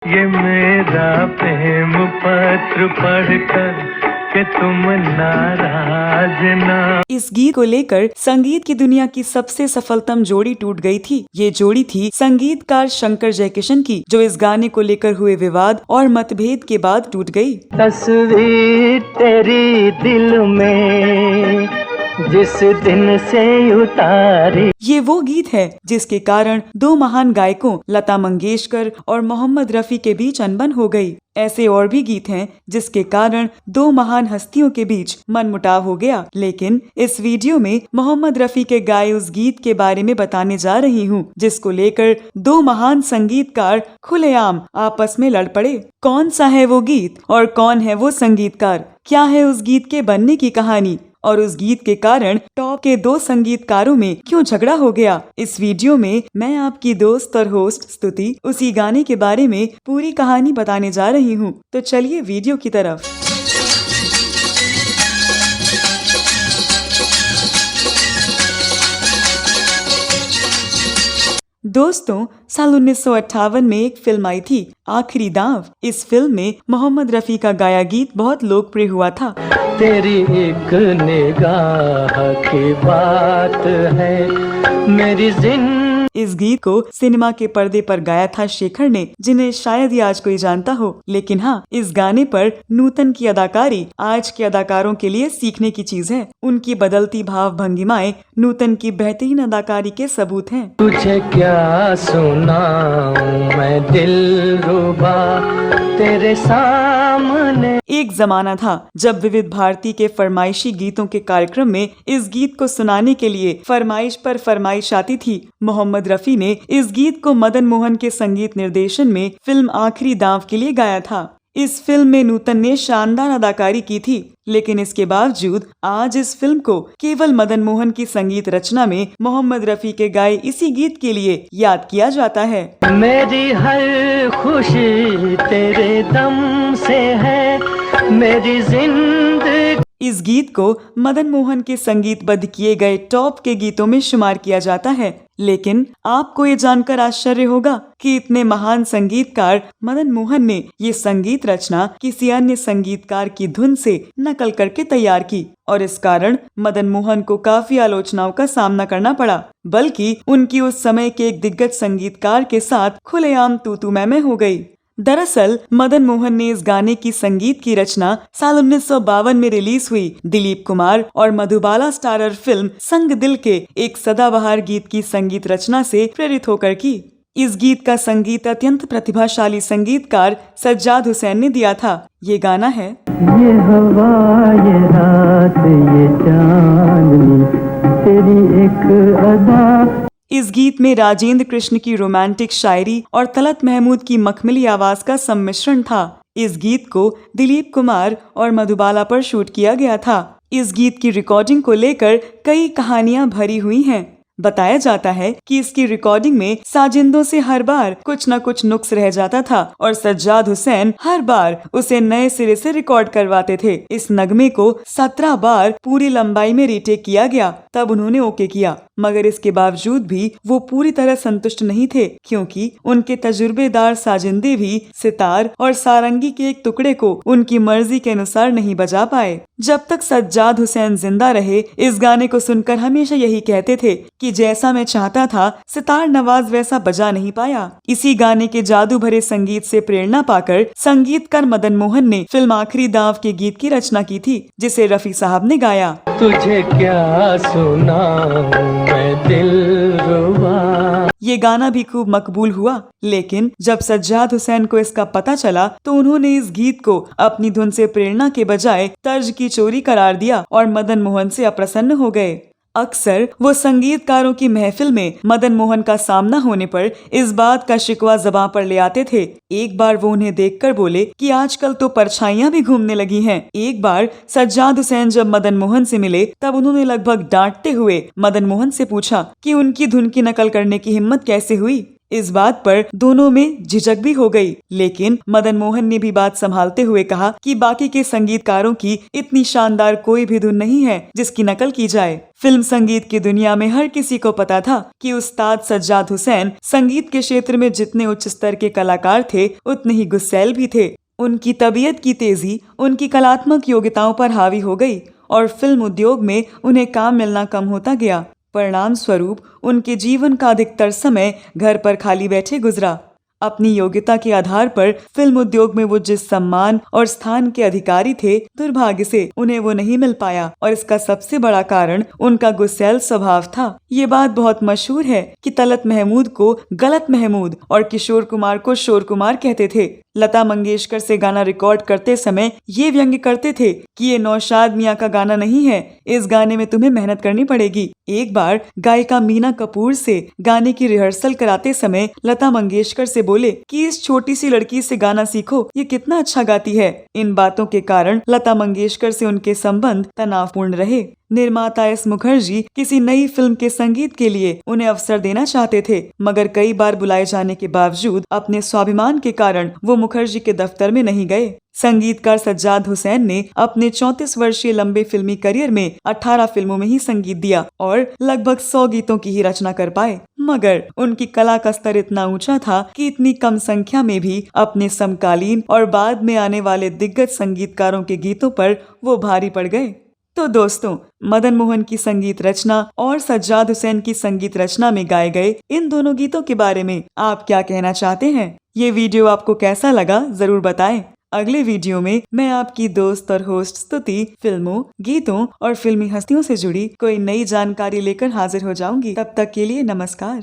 ये मेरा प्रेम पत्र पढ़कर कि तुम नाराज ना। इस गीत को लेकर संगीत की दुनिया की सबसे सफलतम जोड़ी टूट गई थी। ये जोड़ी थी संगीतकार शंकर जयकिशन की, जो इस गाने को लेकर हुए विवाद और मतभेद के बाद टूट गई। तस्वीर तेरी दिल में जिस दिन से उतारी। ये वो गीत है जिसके कारण दो महान गायकों लता मंगेशकर और मोहम्मद रफी के बीच अनबन हो गई। ऐसे और भी गीत हैं जिसके कारण दो महान हस्तियों के बीच मनमुटाव हो गया। लेकिन इस वीडियो में मोहम्मद रफी के गाए उस गीत के बारे में बताने जा रही हूँ जिसको लेकर दो महान संगीतकार खुलेआम आपस में लड़ पड़े। कौन सा है वो गीत और कौन है वो संगीतकार, क्या है उस गीत के बनने की कहानी और उस गीत के कारण टॉप के दो संगीतकारों में क्यों झगड़ा हो गया, इस वीडियो में मैं आपकी दोस्त और होस्ट स्तुति उसी गाने के बारे में पूरी कहानी बताने जा रही हूँ। तो चलिए वीडियो की तरफ। दोस्तों, साल 1958 में एक फिल्म आई थी आखिरी दांव। इस फिल्म में मोहम्मद रफी का गाया गीत बहुत लोकप्रिय हुआ था। तेरी एक निगाह की बात है मेरी जिंदगी। इस गीत को सिनेमा के पर्दे पर गाया था शेखर ने, जिन्हें शायद ही आज कोई जानता हो। लेकिन हाँ, इस गाने पर नूतन की अदाकारी आज के अदाकारों के लिए सीखने की चीज है। उनकी बदलती भाव भंगिमाएं नूतन की बेहतरीन अदाकारी के सबूत हैं। तुझे क्या सुनाऊं मैं दिलरुबा तेरे सामने। एक जमाना था जब विविध भारती के फरमाइशी गीतों के कार्यक्रम में इस गीत को सुनाने के लिए फरमाइश पर फरमाइश आती थी। मोहम्मद रफी ने इस गीत को मदन मोहन के संगीत निर्देशन में फिल्म आखिरी दांव के लिए गाया था। इस फिल्म में नूतन ने शानदार अदाकारी की थी, लेकिन इसके बावजूद आज इस फिल्म को केवल मदन मोहन की संगीत रचना में मोहम्मद रफी के गाए इसी गीत के लिए याद किया जाता है। मेरी हर खुशी तेरे दम से है मेरी जिंदगी। इस गीत को मदन मोहन के संगीतबद्ध किए गए टॉप के गीतों में शुमार किया जाता है। लेकिन आपको ये जानकर आश्चर्य होगा कि इतने महान संगीतकार मदन मोहन ने ये संगीत रचना किसी अन्य संगीतकार की धुन से नकल करके तैयार की और इस कारण मदन मोहन को काफी आलोचनाओं का सामना करना पड़ा, बल्कि उनकी उस समय के एक दिग्गज संगीतकार के साथ खुलेआम तू-तू मैं हो गई। दरअसल मदन मोहन ने इस गाने की संगीत की रचना साल 1952 में रिलीज हुई दिलीप कुमार और मधुबाला स्टारर फिल्म संग दिल के एक सदाबहार गीत की संगीत रचना से प्रेरित होकर की। इस गीत का संगीत अत्यंत प्रतिभाशाली संगीतकार सज्जाद हुसैन ने दिया था। ये गाना है ये हवा ये रात ये चांदनी तेरी एक अदा। इस गीत में राजेंद्र कृष्ण की रोमांटिक शायरी और तलत महमूद की मखमली आवाज का सम्मिश्रण था। इस गीत को दिलीप कुमार और मधुबाला पर शूट किया गया था। इस गीत की रिकॉर्डिंग को लेकर कई कहानियां भरी हुई हैं। बताया जाता है कि इसकी रिकॉर्डिंग में साजिंदों से हर बार कुछ न कुछ नुक्स रह जाता था और सज्जाद हुसैन हर बार उसे नए सिरे से रिकॉर्ड करवाते थे। इस नगमे को 17 बार पूरी लंबाई में रीटेक किया गया, तब उन्होंने ओके किया, मगर इसके बावजूद भी वो पूरी तरह संतुष्ट नहीं थे, क्योंकि उनके तजुर्बेदार साजिंदे भी सितार और सारंगी के एक टुकड़े को उनकी मर्जी के अनुसार नहीं बजा पाए। जब तक सज्जाद हुसैन जिंदा रहे, इस गाने को सुनकर हमेशा यही कहते थे कि जैसा मैं चाहता था सितार नवाज वैसा बजा नहीं पाया। इसी गाने के जादू भरे संगीत से प्रेरणा पाकर संगीतकार मदन मोहन ने फिल्म आखिरी दांव के गीत की रचना की थी, जिसे रफी साहब ने गाया। तुझे क्या सुनाऊं मैं दिलरुबा। ये गाना भी खूब मकबूल हुआ, लेकिन जब सज्जाद हुसैन को इसका पता चला तो उन्होंने इस गीत को अपनी धुन से प्रेरणा के बजाय तर्ज की चोरी करार दिया और मदन मोहन से अप्रसन्न हो गए। अक्सर वो संगीतकारों की महफिल में मदन मोहन का सामना होने पर इस बात का शिकवा ज़बां पर ले आते थे। एक बार वो उन्हें देखकर बोले कि आजकल तो परछाइयां भी घूमने लगी हैं। एक बार सज्जाद हुसैन जब मदन मोहन से मिले तब उन्होंने लगभग डांटते हुए मदन मोहन से पूछा कि उनकी धुन की नकल करने की हिम्मत कैसे हुई। इस बात पर दोनों में झिझक भी हो गई, लेकिन मदन मोहन ने भी बात संभालते हुए कहा कि बाकी के संगीतकारों की इतनी शानदार कोई भी धुन नहीं है जिसकी नकल की जाए। फिल्म संगीत की दुनिया में हर किसी को पता था कि उस्ताद सज्जाद हुसैन संगीत के क्षेत्र में जितने उच्च स्तर के कलाकार थे उतने ही गुस्सैल भी थे। उनकी तबीयत की तेजी उनकी कलात्मक योग्यताओं पर हावी हो गई और फिल्म उद्योग में उन्हें काम मिलना कम होता गया। परिणाम स्वरूप उनके जीवन का अधिकतर समय घर पर खाली बैठे गुजरा। अपनी योग्यता के आधार पर फिल्म उद्योग में वो जिस सम्मान और स्थान के अधिकारी थे, दुर्भाग्य से उन्हें वो नहीं मिल पाया और इसका सबसे बड़ा कारण उनका गुस्सैल स्वभाव था। ये बात बहुत मशहूर है कि तलत महमूद को गलत महमूद और किशोर कुमार को शोर कुमार कहते थे। लता मंगेशकर से गाना रिकॉर्ड करते समय ये व्यंग्य करते थे कि ये नौशाद मियां का गाना नहीं है, इस गाने में तुम्हें मेहनत करनी पड़ेगी। एक बार गायिका मीना कपूर से गाने की रिहर्सल कराते समय लता मंगेशकर से बोले कि इस छोटी सी लड़की से गाना सीखो, ये कितना अच्छा गाती है। इन बातों के कारण लता मंगेशकर से उनके संबंध तनावपूर्ण रहे। निर्माता एस मुखर्जी किसी नई फिल्म के संगीत के लिए उन्हें अवसर देना चाहते थे, मगर कई बार बुलाए जाने के बावजूद अपने स्वाभिमान के कारण वो मुखर्जी के दफ्तर में नहीं गए। संगीतकार सज्जाद हुसैन ने अपने 34 वर्षीय लंबे फिल्मी करियर में 18 फिल्मों में ही संगीत दिया और लगभग 100 गीतों की ही रचना कर पाए, मगर उनकी कला का स्तर इतना ऊंचा था कि इतनी कम संख्या में भी अपने समकालीन और बाद में आने वाले दिग्गज संगीतकारों के गीतों पर वो भारी पड़ गए। तो दोस्तों, मदन मोहन की संगीत रचना और सज्जाद हुसैन की संगीत रचना में गाए गए इन दोनों गीतों के बारे में आप क्या कहना चाहते हैं? ये वीडियो आपको कैसा लगा जरूर बताएं। अगले वीडियो में मैं आपकी दोस्त और होस्ट स्तुति फिल्मों, गीतों और फिल्मी हस्तियों से जुड़ी कोई नई जानकारी लेकर हाजिर हो जाऊंगी। तब तक के लिए नमस्कार।